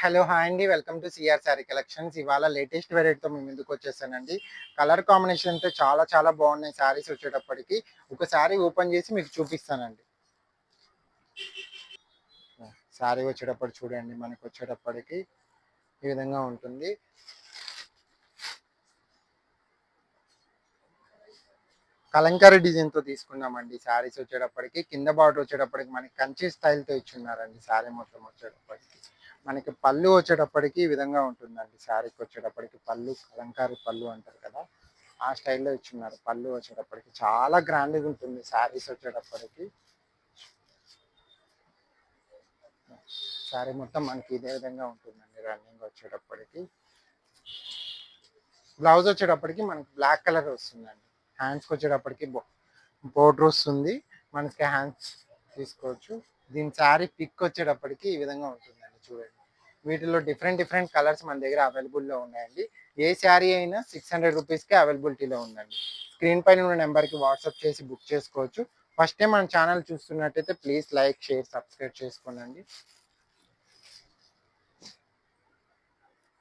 Hello hi అండి. Welcome to CR sari collections. ఇవాళ latest వెరైటీతో మీ ముందుకు వచ్చేసానండి. కలర్ కాంబినేషన్‌తో చాలా చాలా బాగున్నాయి శారీస్ వచ్చేటప్పటికి. ఒక శారీ ఓపెన్ చేసి మీకు చూపిస్తానండి. శారీ వచ్చేటప్పుడు చూడండి, మనకు వచ్చేటప్పటికి ఈ విధంగా ఉంటుంది. కలంకారీ డిజైన్‌తో తీసుకున్నామండి శారీస్ వచ్చేటప్పటికి. కింద బార్డర్ వచ్చేటప్పటికి మనకి కంచి స్టైల్‌తో ఇచ్చున్నారండి శారీ మొత్తం వచ్చేటప్పటికి. మనకి పళ్ళు వచ్చేటప్పటికి ఈ విధంగా ఉంటుందండి. శారీకి వచ్చేటప్పటికి పళ్ళు కలంకారీ పళ్ళు అంటారు కదా, ఆ స్టైల్‌లో ఇచ్చున్నారు. పళ్ళు వచ్చేటప్పటికి చాలా గ్రాండ్‌గా ఉంటుంది శారీస్ వచ్చేటప్పటికి. శారీ మొత్తం మనకి ఇదే విధంగా ఉంటుందండి రన్నింగ్ వచ్చేటప్పటికి. బ్లౌజ్ వచ్చేటప్పటికి మనకి బ్లాక్ కలర్ వస్తుందండి. హ్యాండ్స్కి వచ్చేటప్పటికి బోర్డర్ వస్తుంది. మనకి హ్యాండ్స్ తీసుకోవచ్చు. దీని శారీ పిక్ వచ్చేటప్పటికి ఈ విధంగా ఉంటుందండి చూడండి. వీటిలో డిఫరెంట్ డిఫరెంట్ కలర్స్ మన దగ్గర అవైలబుల్లో ఉన్నాయండి. ఏ శారీ అయినా 600 రూపీస్కే అవైలబిలిటీలో ఉందండి. స్క్రీన్ పైన ఉన్న నెంబర్కి వాట్సాప్ చేసి బుక్ చేసుకోవచ్చు. ఫస్ట్ టైం మన ఛానల్ చూస్తున్నట్టయితే ప్లీజ్ లైక్, షేర్, సబ్స్క్రైబ్ చేసుకోండి.